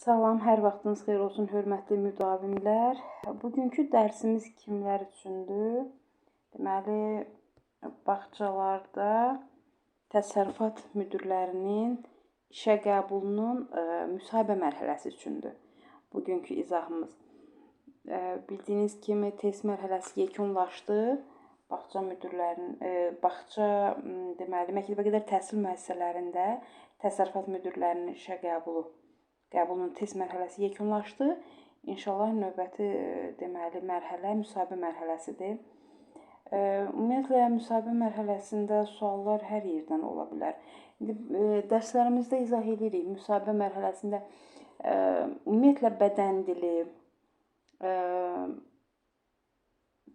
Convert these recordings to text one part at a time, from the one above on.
Salam, hər vaxtınız xeyir olsun, hörmətli müdavimlər. Bugünkü dərsimiz kimlər üçündür? Deməli, bağçalarda təsərrüfat müdirlərinin işə qəbulunun müsahibə mərhələsi üçündür. Bugünkü izahımız. Bildiyiniz kimi test mərhələsi yekunlaşdı. Bağça müdirlərinin, deməli, məktəbəqədər təhsil müəssisələrində təsərrüfat müdirlərinin işə qəbulunun test mərhələsi yekunlaşdı. İnşallah növbəti deməli mərhələ müsahibə mərhələsidir. Ümumiyyətlə müsahibə mərhələsində suallar hər yerdən ola bilər. İndi dərslərimizdə izah edirik. Müsahibə mərhələsində ümumiyyətlə bədən dili,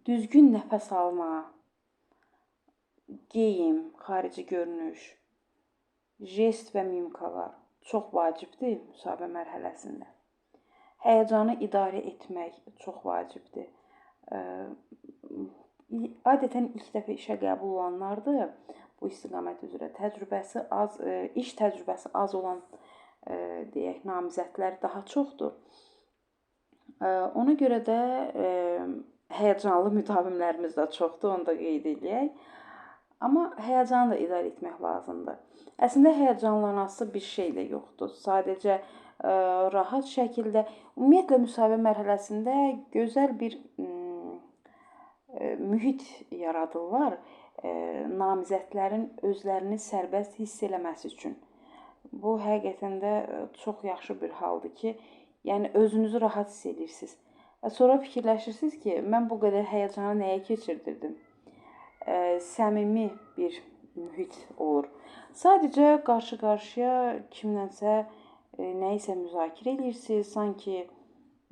düzgün nəfəs alma, geyim, xarici görünüş, jest və mimikalar çox vacibdir müsahibə mərhələsində. Həyəcanı idarə etmək çox vacibdir. Adətən ilk dəfə işə qəbul olanlardır bu istiqamət üzrə iş təcrübəsi az olan deyək namizədlər daha çoxdur. Ona görə də həyəcanlı müdavimlərimiz də çoxdur, onu da qeyd edək. Amma həyəcanı da idarə etmək lazımdır. Əslində həyəcanlanası bir şey də yoxdur. Sadəcə rahat şəkildə, ümumiyyətlə müsahibə mərhələsində gözəl bir mühit yaradırlar namizədlərin özlərini sərbəst hiss eləməsi üçün. Bu həqiqətən də çox yaxşı bir haldır ki, yəni özünüzü rahat hiss edirsiniz. Və sonra fikirləşirsiniz ki, mən bu qədər həyəcanı nəyə keçirdirdim? Səmimi bir mühit olur. Sadəcə qarşı-qarşıya kimlənsə nəyisə müzakirə edirsiniz, sanki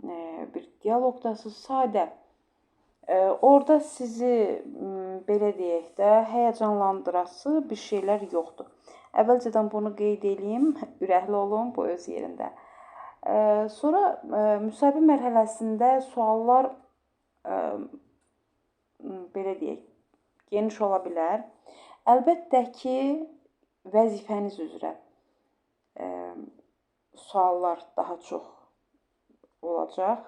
bir dialoqdasınız, sadə. Orada sizi belə deyək də həyəcanlandırası bir şeylər yoxdur. Əvvəlcədən bunu qeyd edeyim, ürəkli olun, bu öz yerində. Sonra müsahibə mərhələsində suallar belə deyək, geniş ola bilər. Əlbəttə ki, vəzifəniz üzrə suallar daha çox olacaq.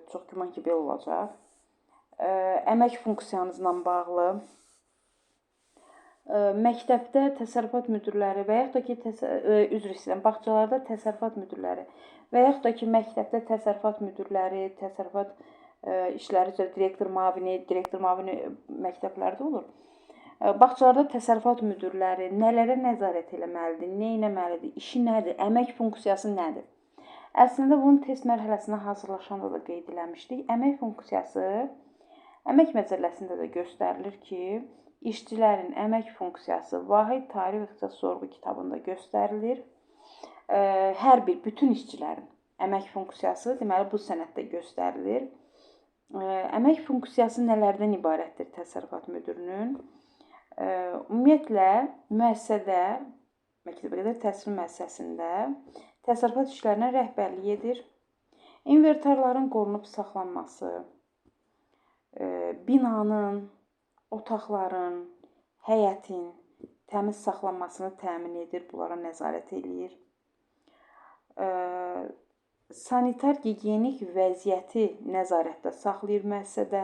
Çox güman ki, belə olacaq. Əmək funksiyanızla bağlı, məktəbdə təsərrüfat müdirləri və yaxud da ki, bağçalarda təsərrüfat müdirləri və yaxud da ki, məktəbdə təsərrüfat müdirləri, təsərrüfat işləri üzrə direktor müavini məktəblərdə olur. Bağçalarda təsərrüfat müdirləri nələrə nəzarət eləməlidir, nə etməlidir, işi nədir, əmək funksiyası nədir? Əslində, bunun test mərhələsinə hazırlaşanda da qeyd eləmişdik. Əmək funksiyası, əmək məcəlləsində də göstərilir ki, işçilərin əmək funksiyası vahid tarix ixtisas sorğu kitabında göstərilir. Bütün işçilərin əmək funksiyası, deməli, bu sənəddə göstərilir. Əmək funksiyası nələrdən ibarətdir təsərrüfat müdirinin? Ümumiyyətlə, müəssisədə, məktəbəqədər təhsil müəssisəsində təsərrüfat işlərinə rəhbərlik edir. İnventarların qorunub saxlanması, binanın, otaqların, həyətin təmiz saxlanmasını təmin edir, bunlara nəzarət edir. Sanitar-gigiyenik vəziyyəti nəzarətdə saxlayır müəssisədə.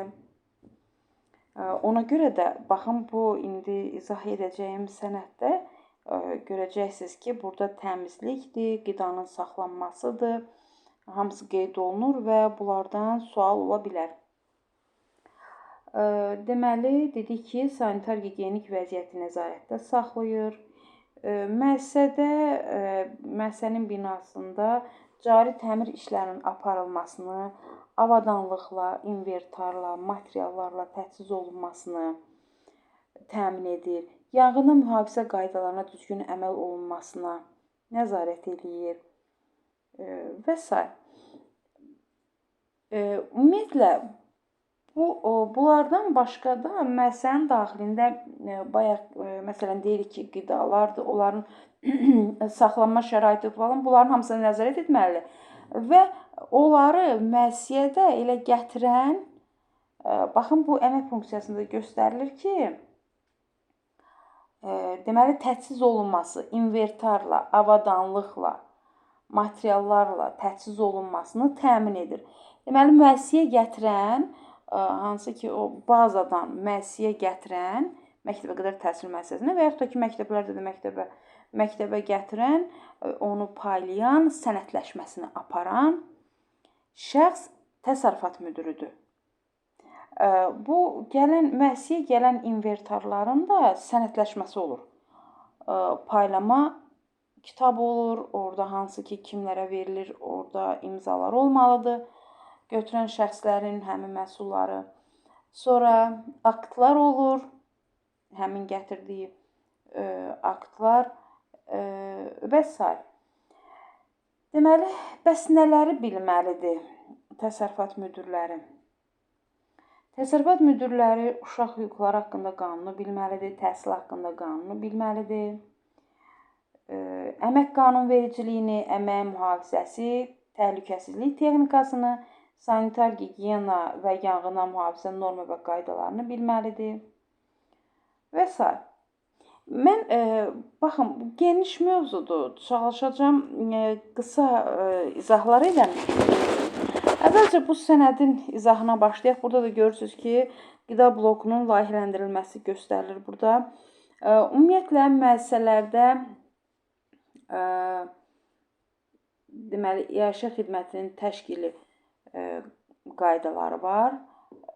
Ona görə də, baxın, bu indi izah edəcəyim sənəddə görəcəksiniz ki, burada təmizlikdir, qidanın saxlanmasıdır, hamısı qeyd olunur və bunlardan sual ola bilər. Deməli, dedik ki, sanitar-gigiyenik vəziyyəti nəzarətdə saxlayır. Müəssisənin binasında cari təmir işlərinin aparılmasını, avadanlıqla, inventarla, materiallarla təchiz olunmasını təmin edir. Yanğından mühafizə qaydalarına düzgün əməl olunmasına nəzarət edir və s. Ümumiyyətlə, bunlardan başqa da müəssisənin daxilində bayaq, məsələn, deyirik ki, qidalardır, onların saxlanma şəraiti falan, bunların hamısına nəzarət etməlidir və onları müəssisəyə elə gətirən, baxın, bu əmək funksiyasında göstərilir ki, deməli, təchiz olunması inventarla, avadanlıqla, materiallarla təchiz olunmasını təmin edir. Deməli, müəssisəyə gətirən, hansı ki, o bazadan müəssisəyə gətirən, məktəbə qədər təhsil müəssisəsinə və yaxud da ki, məktəblərdə də məktəbə gətirən, onu paylayan, sənədləşməsini aparan şəxs təsərrüfat müdürüdür. Bu müəssisəyə gələn inventarların da sənədləşməsi olur. Paylama kitabı olur, orada hansı ki, kimlərə verilir, orada imzalar olmalıdır. Götürən şəxslərin həmin məhsulları. Sonra aktlar olur, həmin gətirdiyi aktlar və s. Deməli, bəs nələri bilməlidir təsərrüfat müdürləri? Təsərrüfat müdürləri uşaq hüquqları haqqında qanunu bilməlidir, təhsil haqqında qanunu bilməlidir, əmək qanunvericiliyini, əmək mühafizəsi, təhlükəsizlik texnikasını, sanitar gigiyena və yanğından mühafizə norma və qaydalarını bilməlidir və s. Mən, baxın, bu geniş mövzudur, çalışacağım qısa izahlar edən. Əvvəlcə bu sənədin izahına başlayaq. Burada da görürsünüz ki, qida blokunun layihələndirilməsi göstərilir burada. Ümumiyyətlə, müəssisələrdə deməli, iaşə xidmətinin təşkili qaydaları var.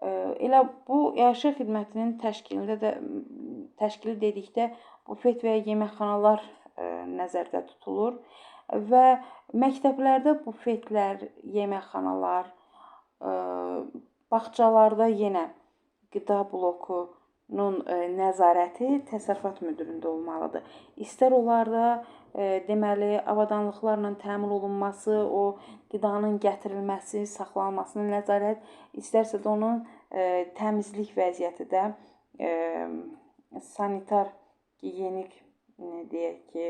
Elə bu iaşə xidmətinin təşkili dedikdə bufet və yeməkxanalar nəzərdə tutulur və məktəblərdə bufetlər, yeməkxanalar, bağçalarda yenə qida blokunun nəzarəti təsərrüfat müdüründə olmalıdır. İstər onlarda deməli, avadanlıqlarla təmin olunması, o qidanın gətirilməsi, saxlanılmasına nəzarət, istərsə də onun təmizlik vəziyyəti də sanitar, gigiyenik deyək ki,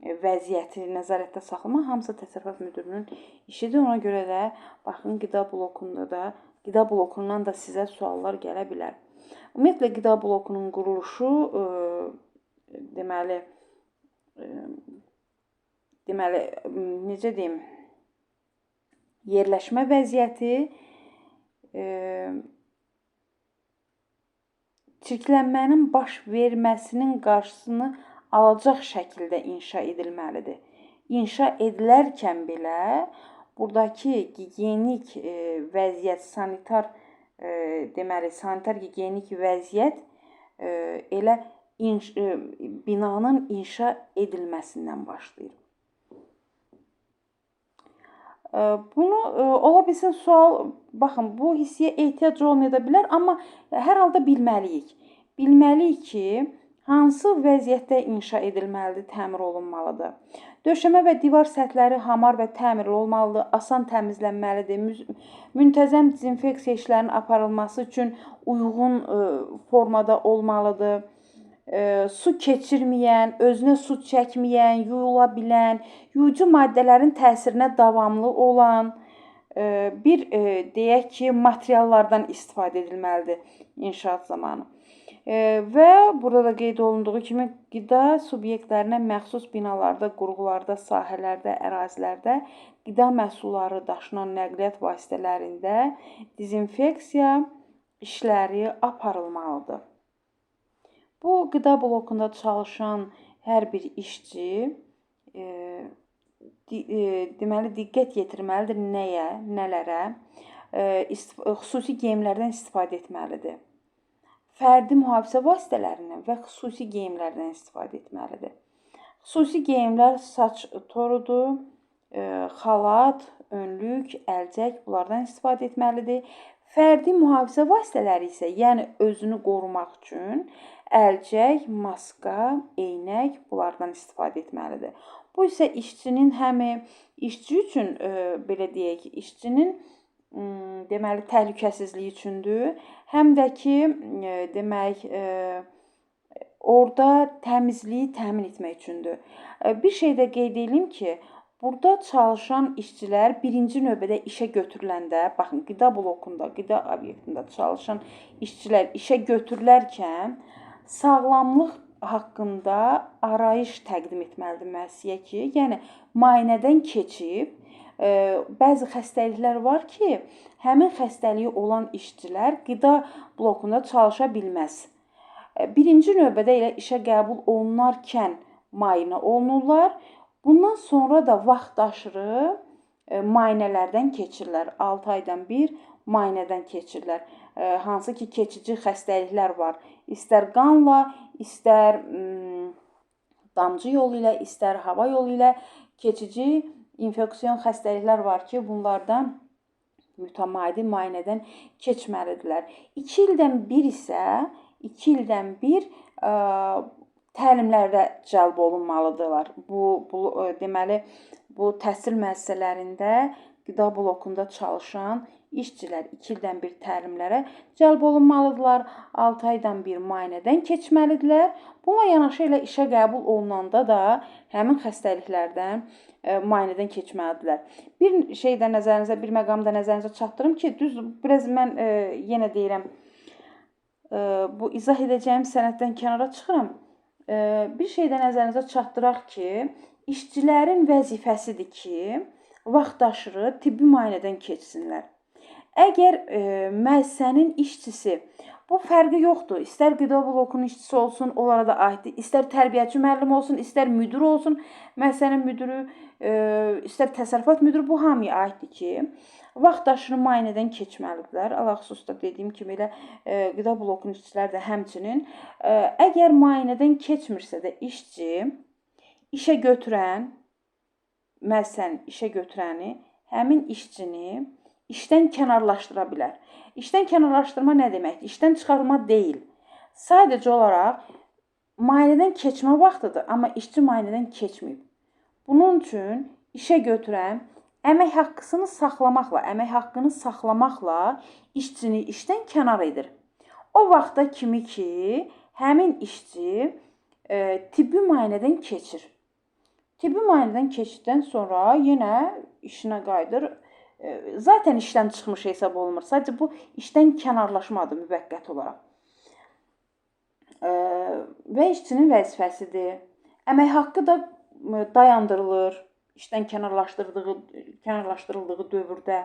vəziyyəti nəzarətdə saxlamaq hamısı təsərrüfat müdürünün işidir. Ona görə də baxın, qida blokundan da sizə suallar gələ bilər. Ümumiyyətlə, qida blokunun quruluşu deməli, necə deyim, yerləşmə vəziyyəti çirklənmənin baş verməsinin qarşısını alacaq şəkildə inşa edilməlidir. İnşa edilərkən belə buradakı gigiyenik vəziyyət, sanitar gigiyenik vəziyyət elə binanın inşa edilməsindən başlayır. Bunu ola bilsin sual, baxın, bu hissəyə ehtiyac olmaya da bilər, amma hər halda bilməliyik. Bilməliyik ki, hansı vəziyyətdə inşa edilməlidir, təmir olunmalıdır. Döşəmə və divar səthləri hamar və təmirli olmalıdır, asan təmizlənməlidir, müntəzəm dezinfeksiya işlərinin aparılması üçün uyğun formada olmalıdır. Su keçirməyən, özünə su çəkməyən, yuyula bilən, yuyucu maddələrin təsirinə davamlı olan bir, deyək ki, materiallardan istifadə edilməlidir inşaat zamanı. Və burada da qeyd olunduğu kimi qida subyektlərinə məxsus binalarda, qurğularda, sahələrdə, ərazilərdə qida məhsulları daşınan nəqliyyat vasitələrində dezinfeksiya işləri aparılmalıdır. Bu qida blokunda çalışan hər bir işçi deməli diqqət yetirməlidir nələrə, xüsusi geyimlərdən istifadə etməlidir. Fərdi mühafizə vasitələrindən və xüsusi geyimlərdən istifadə etməlidir. Xüsusi geyimlər saç torudur, xalat, önlük, əlcək bunlardan istifadə etməlidir. Fərdi mühafizə vasitələri isə, yəni özünü qorumaq üçün əlcək, maska, eynək bunlardan istifadə etməlidir. Bu isə işçinin işçi üçün, belə deyək, işçinin deməli təhlükəsizliyi üçündür, həm də ki, demək, orada təmizliyi təmin etmək üçündür. Bir şey də qeyd edeyim ki, burada çalışan işçilər birinci növbədə işə götürüləndə, baxın, qida blokunda, qida obyektində çalışan işçilər işə götürülərkən sağlamlıq haqqında arayış təqdim etməlidir müəssisəyə ki, yəni müayinədən keçib, bəzi xəstəliklər var ki, həmin xəstəliyi olan işçilər qida blokunda çalışa bilməz. Birinci növbədə elə işə qəbul olunarkən müayinə olunurlar. Bundan sonra da vaxtaşırı müayinələrdən keçirlər. 6 aydan bir müayinədən keçirlər. Hansı ki, keçici xəstəliklər var. İstər qanla, istər damcı yolu ilə, istər hava yolu ilə keçici infeksiyon xəstəliklər var ki, bunlardan mütəmadi müayinədən keçməlidirlər. 2 ildən bir isə 2 ildən bir təlimlərdə cəlb olunmalıdırlar. Deməli, bu təhsil müəssisələrində qida blokunda çalışan işçilər 2 ildən bir təlimlərə cəlb olunmalıdırlar. 6 aydan bir müayinədən keçməlidirlər. Buna yanaşı elə işə qəbul olunanda da həmin xəstəliklərdən müayinədən keçməlidirlər. Bir şey də nəzərinizə, bir məqamı da nəzərinizə çatdırım ki, düz biraz mən yenə deyirəm, bu izah edəcəyim sənəddən kənara çıxıram. Bir şey də nəzərinizə çatdıraq ki, işçilərin vəzifəsidir ki, vaxtaşırı tibbi müayinədən keçsinlər. Əgər müəssisənin işçisi, bu fərqi yoxdur, istər qida blokunun işçisi olsun, onlara da aiddir, istər tərbiyəçi müəllim olsun, istər müdir olsun, müəssisənin müdürü, istər təsərrüfat müdürü, bu hamıya aiddir ki, vaxtaşırı müayinədən keçməlidirlər. Ələlxüsus da dediyim kimi elə qida blokunun işçilər də həmçinin. Əgər müayinədən keçmirsə də işçi, işə götürən, müəssisənin işə götürəni həmin işçini işdən kənarlaşdıra bilər. İşdən kənarlaşdırma nə deməkdir? İşdən çıxarma deyil. Sadəcə olaraq müayinədən keçmə vaxtıdır, amma işçi müayinədən keçməyib. Bunun üçün işə götürən əmək haqqını saxlamaqla işçini işdən kənar edir. O vaxta kimi ki, həmin işçi tibbi müayinədən keçir. Tibbi müayinədən keçdikdən sonra yenə işinə qayıdır. Zaten işdən çıxmış hesab olunmur. Sadəcə bu işdən kənarlaşmadır müvəqqəti olaraq. Və işçinin vəzifəsidir. Əmək haqqı da dayandırılır işdən kənarlaşdırıldığı dövrdə.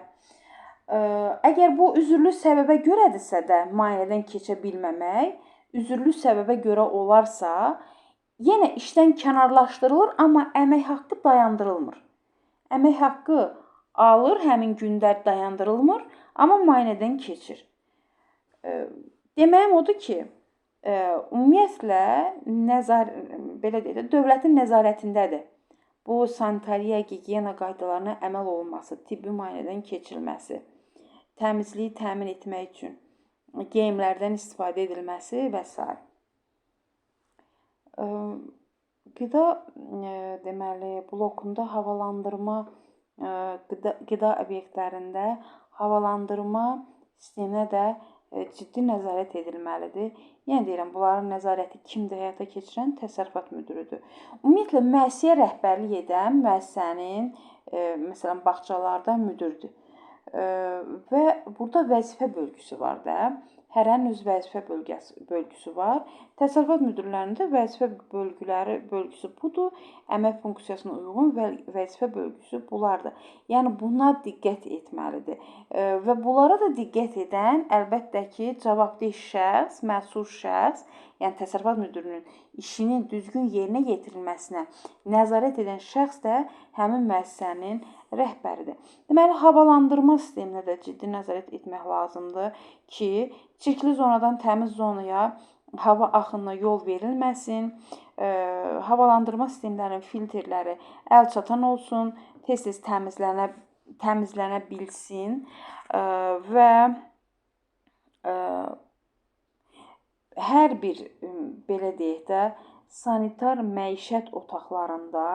Əgər bu üzürlü səbəbə görədirsə də müayinədən keçə bilməmək, üzürlü səbəbə görə olarsa, yenə işdən kənarlaşdırılır, amma əmək haqqı dayandırılmır. Əmək haqqı alır, həmin gündə dayandırılmır, amma müayinədən keçir. Deməyim odur ki, ümumiyyətlə belə deyək də, dövlətin nəzarətindədir. Bu sanitariya, gigiyena qaydalarına əməl olunması, tibbi müayinədən keçirilməsi, təmizliyi təmin etmək üçün geyimlərdən istifadə edilməsi və s. Qida deməli blokunda havalandırma qida obyektlərində havalandırma sisteminə də ciddi nəzarət edilməlidir. Yəni deyirəm, bunların nəzarəti kimdir həyata keçirən? Təsərrüfat müdürüdür. Ümumiyyətlə müəssisəyə rəhbərlik edən müəssisənin məsələn bağçalarda müdürdür. Və burada vəzifə bölgüsü var da. Hərənin öz vəzifə bölgüsü var. Təsərrüfat müdürlərində vəzifə bölgüsü budur. Əmək funksiyasına uyğun vəzifə bölgüsü bunlardır. Yəni buna diqqət etməlidir. Və bunlara da diqqət edən əlbəttə ki, cavabdeh şəxs, məsul şəxs, yəni təsərrüfat müdürünün işinin düzgün yerinə yetirilməsinə nəzarət edən şəxs də həmin müəssisənin rəhbəridir. Deməli, havalandırma sisteminə də ciddi nəzarət etmək lazımdır ki, çirkli zonadan təmiz zonaya hava axınına yol verilməsin, havalandırma sistemlərinin filtrləri əlçatan olsun, tez-tez təmizlənə bilsin və hər bir, belə deyək də, sanitar məişət otaqlarında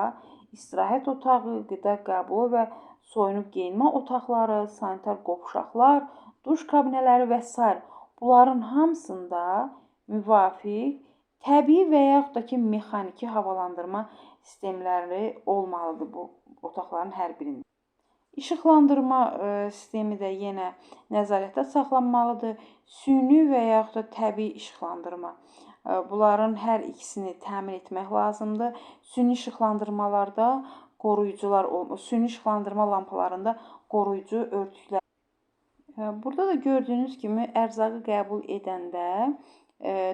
istirahət otağı, qida qəbulu və soyunub geyinmə otaqları, sanitar qovşaqlar, duş kabinələri və s. Bunların hamısında müvafiq təbii və yaxud da ki, mexaniki havalandırma sistemləri olmalıdır bu otaqların hər birində. İşıqlandırma sistemi də yenə nəzarətdə saxlanmalıdır. Süni və yaxud da təbii işıqlandırma. Bunların hər ikisini təmin etmək lazımdır. Süni işıqlandırmalarda qoruyucular, süni işıqlandırma lampalarında qoruyucu örtüklər. Burada da gördüyünüz kimi ərzaqı qəbul edəndə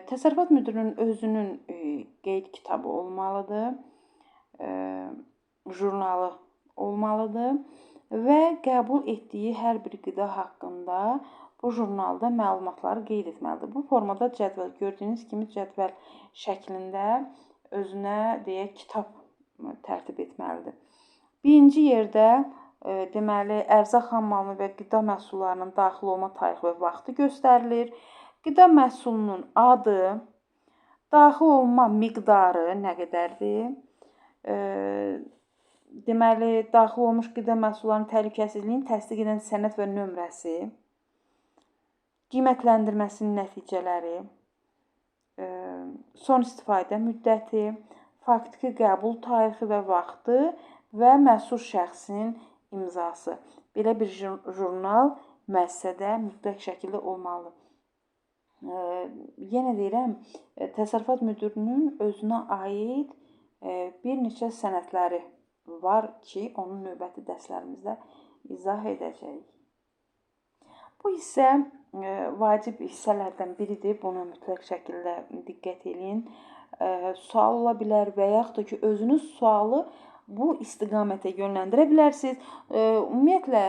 təsərrüfat müdirinin özünün qeyd kitabı olmalıdır, jurnalı olmalıdır və qəbul etdiyi hər bir qida haqqında bu jurnalda məlumatları qeyd etməlidir. Bu formada cədvəl, gördüyünüz kimi cədvəl şəklində özünə deyək kitab tərtib etməlidir. Birinci yerdə deməli ərzaq xammalının və qida məhsullarının daxil olma tarixi və vaxtı göstərilir. Qida məhsulunun adı, daxil olma miqdarı nə qədərdir? Deməli, daxil olmuş qida məhsullarının təhlükəsizliyini təsdiq edən sənəd və nömrəsi, qiymətləndirməsinin nəticələri, son istifadə müddəti, faktiki qəbul tarixi və vaxtı və məsul şəxsin imzası. Belə bir jurnal müəssisədə mütləq şəkildə olmalıdır. Yenə deyirəm, təsərrüfat müdirinin özünə aid bir neçə sənədləri var ki, onun növbəti dərslərimizdə izah edəcəyik. Bu hissə vacib hissələrdən biridir. Buna mütləq şəkildə diqqət edin. Sual ola bilər və yaxud da ki, özünüz sualı bu istiqamətə yönləndirə bilərsiniz. Ümumiyyətlə,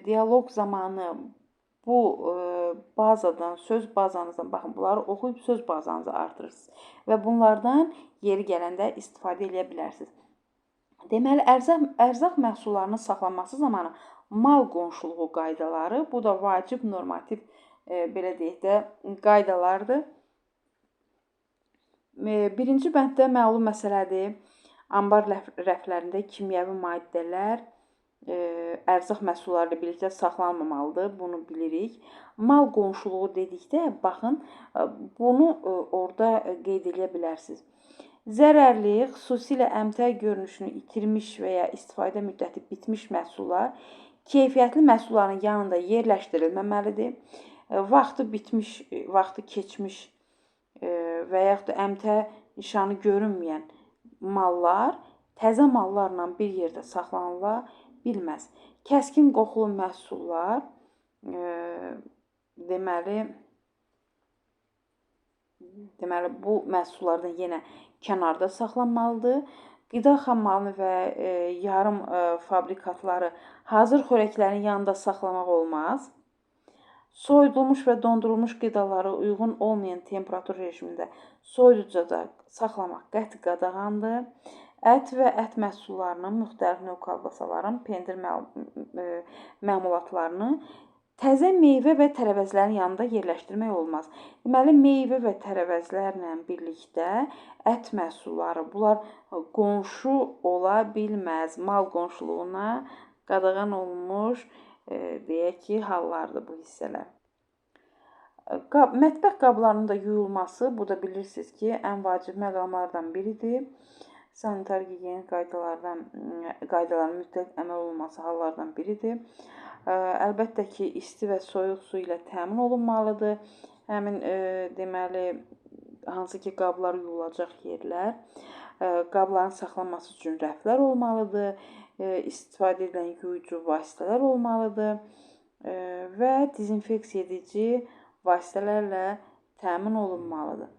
dialoq zamanı bu bazadan, söz bazanızdan, baxın, bunları oxuyub söz bazanızı artırırsınız və bunlardan yeri gələndə istifadə edə bilərsiniz. Deməli, ərzaq məhsullarının saxlanması zamanı mal qonşuluğu qaydaları, bu da vacib normativ, belə deyək də, qaydalardır. Birinci bənddə məlum məsələdir. Anbar rəflərində kimyəvi maddələr ərzaq məhsulları ilə birlikdə saxlanmamalıdır. Bunu bilirik. Mal qonşuluğu dedikdə, baxın, bunu orada qeyd edə bilərsiniz. Zərərli, xüsusilə əmtəə görünüşünü itirmiş və ya istifadə müddəti bitmiş məhsullar keyfiyyətli məhsulların yanında yerləşdirilməməlidir. Vaxtı bitmiş, vaxtı keçmiş və yaxud da əmtəə nişanı görünməyən mallar təzə mallarla bir yerdə saxlanıla bilməz. Kəskin qoxulu məhsullar deməli bu məhsullardan yenə kənarda saxlanmalıdır. Qida xammalını və yarım fabrikatları hazır xörəklərin yanında saxlamaq olmaz. Soyudulmuş və dondurulmuş qidaları uyğun olmayan temperatur rejimində soyuducuda saxlamaq qəti qadağandır. Ət və ət məhsullarının, müxtəlif növ kolbasaların, pendir məmulatlarını təzə meyvə və tərəvəzlərin yanında yerləşdirmək olmaz. Deməli, meyvə və tərəvəzlərlə birlikdə ət məhsulları, bunlar qonşu ola bilməz. Mal qonşuluğuna qadağan olunmuş, deyək ki, hallardır bu hissələr. Mətbəx qablarının da yuyulması, bu da bilirsiniz ki, ən vacib məqamlardan biridir. Sanitar gigiyenik qaydaların mütləq əməl olunması hallardan biridir. Əlbəttə ki, isti və soyuq su ilə təmin olunmalıdır. Həmin deməli, hansı ki, qablar yuyulacaq yerlər. Qabların saxlanması üçün rəflər olmalıdır. İstifadə edilən yuyucu vasitələr olmalıdır və dezinfeksiya edici vasitələrlə təmin olunmalıdır.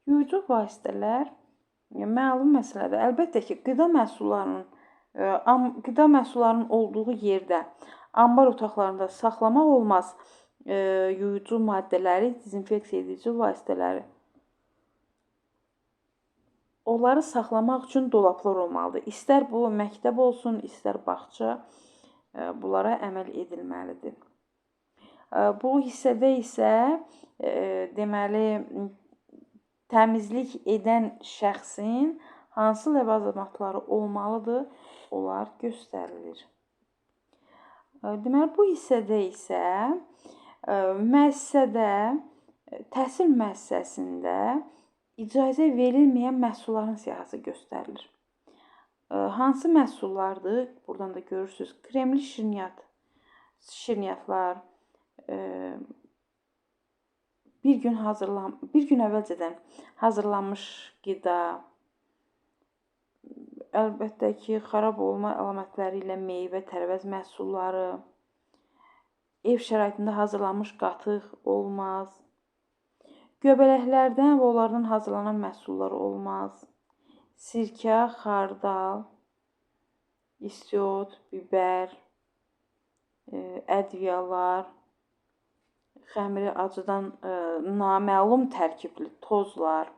Yuyucu vasitələr məlum məsələdir. Əlbəttə ki, qida məhsullarının olduğu yerdə, anbar otaqlarında saxlamaq olmaz yuyucu maddələri, dezinfeksiya edici vasitələri. Onları saxlamaq üçün dolaplar olmalıdır. İstər bu məktəb olsun, istər bağça, bunlara əməl edilməlidir. Bu hissədə isə deməli təmizlik edən şəxsin hansı ləvazimatları olmalıdır, onlar göstərilir. Deməli, bu hissədə isə müəssisədə, təhsil müəssisəsində icazə verilməyən məhsulların siyahısı göstərilir. Hansı məhsullardır? Buradan da görürsünüz. Kremli şirniyyat, şirniyyatlar, bir gün əvvəlcədən hazırlanmış qida, əlbəttə ki, xarab olma əlamətləri ilə meyvə, tərəvəz məhsulları, ev şəraitində hazırlanmış qatıq olmaz. Göbələklərdən və onlardan hazırlanan məhsullar olmaz. Sirkə, xardal, istiot, bibər, ədviyalar, xəmiri acıdan naməlum tərkibli tozlar,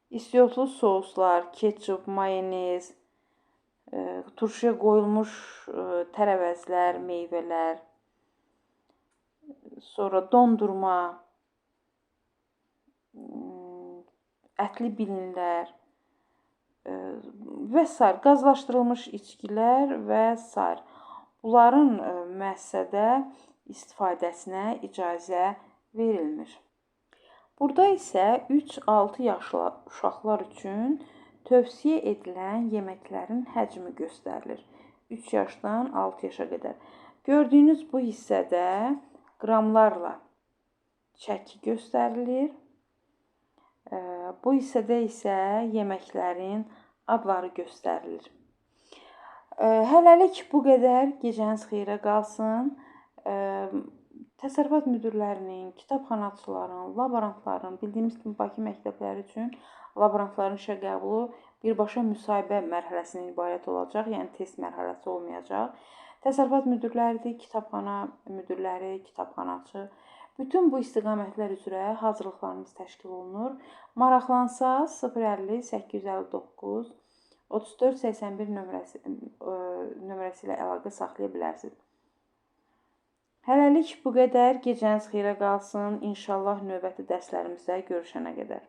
istiotlu soslar, ketçup, mayonez, turşuya qoyulmuş tərəvəzlər, meyvələr, sonra dondurma, ətli bilinlər və s. qazlaşdırılmış içkilər və s. Bunların müəssisədə istifadəsinə icazə verilmir. Burada isə 3-6 yaşlı uşaqlar üçün tövsiyə edilən yeməklərin həcmi göstərilir. 3 yaşdan 6 yaşa qədər. Gördüyünüz bu hissədə qramlarla çəki göstərilir. Bu hissədə isə yeməklərin adları göstərilir. Hələlik bu qədər. Gecəniz xeyrə qalsın. Təsərrüfat müdirlərinin, kitabxanaçıların, laborantların, bildiyimiz kimi Bakı məktəbləri üçün laborantların işə qəbulu birbaşa müsahibə mərhələsindən ibarət olacaq, yəni test mərhələsi olmayacaq. Təsərrüfat müdirləridir, kitabxana müdirləri, kitabxanaçı. Bütün bu istiqamətlər üzrə hazırlıqlarımız təşkil olunur. Maraqlansa 050 859 34 81 nömrəsi ilə əlaqə saxlaya bilərsiniz. Hələlik bu qədər. Gecəniz xeyrə qalsın. İnşallah növbəti dərslərimizdə görüşənə qədər.